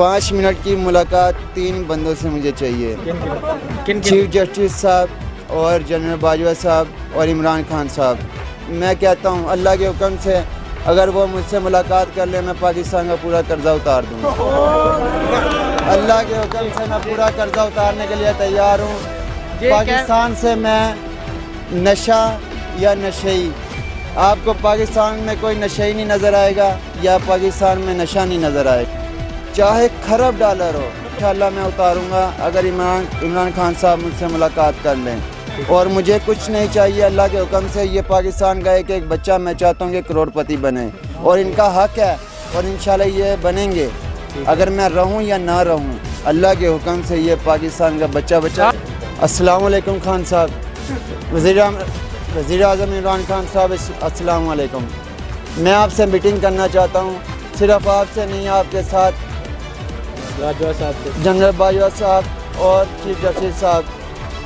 5 minute की मुलाकात 3 बंदों से मुझे चाहिए, किन चीफ जस्टिस साहब और जनरल बाजवा साहब और इमरान खान साहब। मैं कहता हूँ अल्लाह के हुक्म से अगर वो मुझसे मुलाकात कर ले मैं पाकिस्तान का पूरा कर्जा उतार दूँगा। अल्लाह के हुक्म से मैं पूरा कर्जा उतारने के लिए तैयार हूँ। पाकिस्तान से मैं नशा या नशेई, आपको पाकिस्तान में कोई नशेई नहीं नज़र आएगा या पाकिस्तान में नशा नहीं नज़र आएगा, चाहे खरब डॉलर हो इंशाअल्लाह मैं उतारूँगा अगर इमरान खान साहब मुझसे मुलाकात कर लें। और मुझे कुछ नहीं चाहिए, अल्लाह के हुक्म से ये पाकिस्तान का एक एक बच्चा मैं चाहता हूँ कि करोड़पति बने और इनका हक है और इंशाअल्लाह ये बनेंगे अगर मैं रहूँ या ना रहूँ। अल्लाह के हुक्म से ये पाकिस्तान का बच्चा। अस्सलाम वालेकुम खान साहब, वज़ीर आज़म इमरान खान साहब अस्सलाम वालेकुम। मैं आपसे मीटिंग करना चाहता हूँ, सिर्फ आपसे नहीं आपके साथ बाजवा साहब से। जनरल बाजवा साहब और चीफ जस्टिस साहब,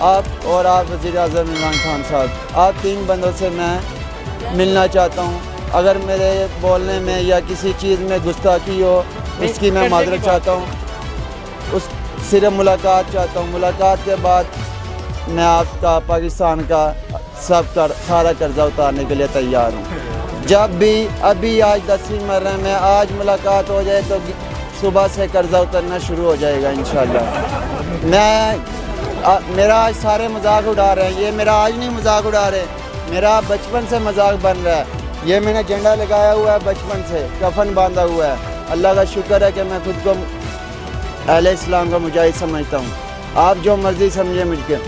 आप और आप वज़ीर आज़म इमरान खान साहब, आप 3 बंदों से मैं मिलना चाहता हूँ। अगर मेरे बोलने में या किसी चीज़ में गुस्ताखी हो उसकी मैं माजरत चाहता हूँ, उस सिर्फ मुलाकात चाहता हूँ। मुलाकात के बाद मैं आपका पाकिस्तान का सारा कर्जा उतारने के लिए तैयार हूँ। जब भी अभी आज 10वीं मरने में आज मुलाकात हो जाए तो सुबह से कर्जा उतरना शुरू हो जाएगा इंशाअल्लाह। मेरा आज सारे मजाक उड़ा रहे हैं, ये मेरा आज नहीं मजाक उड़ा रहे, मेरा बचपन से मजाक बन रहा है। ये मैंने झंडा लगाया हुआ है बचपन से, कफन बांधा हुआ है। अल्लाह का शुक्र है कि मैं खुद को अहले इस्लाम का मुजाहिद समझता हूँ। आप जो मर्ज़ी समझे मुझके,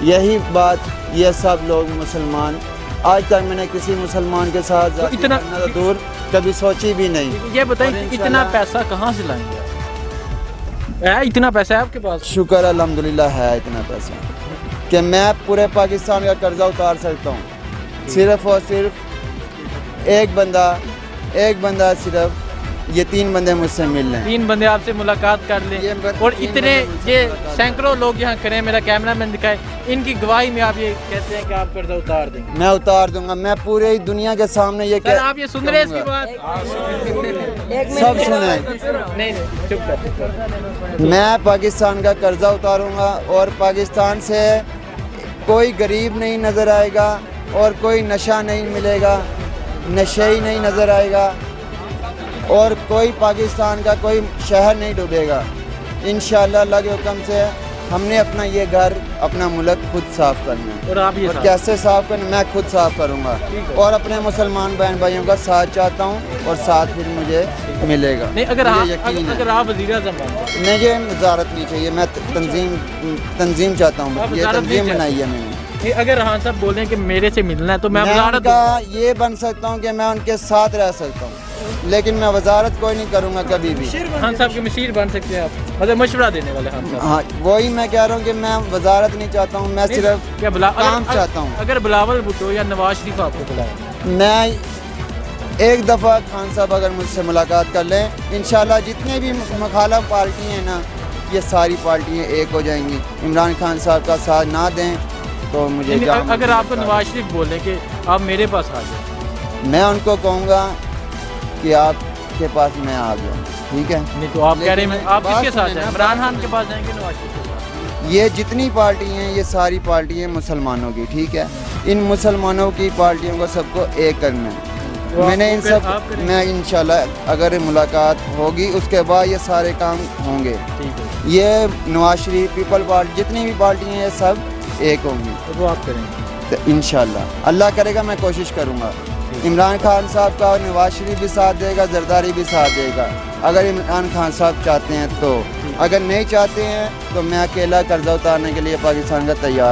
यही बात ये सब लोग मुसलमान, आज तक मैंने किसी मुसलमान के साथ तो इतना दूर कभी सोची भी नहीं। ये बताइए इतना पैसा कहाँ से लाएंगे? इतना पैसा है आपके पास? शुक्र अल्हम्दुलिल्लाह है इतना पैसा कि मैं पूरे पाकिस्तान का कर्जा उतार सकता हूँ। सिर्फ और सिर्फ एक बंदा सिर्फ ये 3 बंदे मुझसे मिल लें, 3 बंदे आपसे मुलाकात कर लें और इतने ये सैकड़ों लोग यहाँ करें, मेरा कैमरामैन दिखाए, इनकी गवाही में आप ये कहते हैं कि आप कर्जा उतार देंगे? मैं उतार दूंगा, मैं पूरी दुनिया के सामने ये सर आप ये सुन रहे हैं इसकी बात? सब सुने। नहीं चुप कर। मैं पाकिस्तान का कर्जा उतारूंगा और पाकिस्तान से कोई गरीब नहीं नज़र आएगा और कोई नशा नहीं मिलेगा, नशेई नहीं नज़र आएगा और कोई पाकिस्तान का कोई शहर नहीं डूबेगा इंशाअल्लाह। अल्लाह के हुक्म से हमने अपना ये घर अपना मुल्क खुद साफ़ करना है। और आप ये कैसे साफ़ करना, मैं खुद साफ़ करूँगा और अपने मुसलमान बहन भाइयों का साथ चाहता हूँ और साथ फिर मुझे मिलेगा। नहीं अगर आप वज़ीर आज़म मुझे वज़ारत नहीं चाहिए, मैं तंजीम चाहता हूँ, ये तंजीम बनाई है मैंने। अगर हाँ साहब बोलें कि मेरे से मिलना है तो मैं उनका ये बन सकता हूँ कि मैं उनके साथ रह सकता हूँ, लेकिन मैं वज़ारत कोई नहीं करूँगा कभी भी। खान साहब के मशीर बन सकते हैं आप, मतलब मशवरा देने वाले खान साहब। हाँ वही मैं कह रहा हूँ कि मैं वज़ारत नहीं चाहता हूँ, मैं सिर्फ काम चाहता हूँ। अगर बिलावल भुट्टो या नवाज शरीफ आपको बुलाए, मैं एक दफ़ा खान साहब अगर मुझसे मुलाकात कर लें इंशाअल्लाह जितने भी मुखालिफ पार्टी हैं ना ये सारी पार्टियाँ एक हो जाएंगी। इमरान खान साहब का साथ ना दें तो मुझे अगर आपको नवाज शरीफ बोले कि आप मेरे पास आ जाए, मैं उनको कहूँगा कि आपके पास मैं आ गया, ठीक है? नहीं तो आप कह रहे हैं आप किसके साथ हैं? इमरान खान के पास जाएंगे, नवाज शरीफ के पास? ये जितनी पार्टी हैं ये सारी पार्टी हैं मुसलमानों की, ठीक है? इन मुसलमानों की पार्टियों को सबको एक करना है। मैंने इन सब मैं इंशाल्लाह अगर मुलाकात होगी उसके बाद ये सारे काम होंगे। ये नवाज शरीफ पीपल पार्टी जितनी भी पार्टी हैं ये सब एक होंगी, तो वो आप करेंगे तो इंशाल्लाह अल्लाह करेगा मैं कोशिश करूँगा। इमरान खान साहब का नवाज शरीफ भी साथ देगा, जरदारी भी साथ देगा अगर इमरान खान साहब चाहते हैं तो। अगर नहीं चाहते हैं तो मैं अकेला कर्जा उतारने के लिए पाकिस्तान का तैयार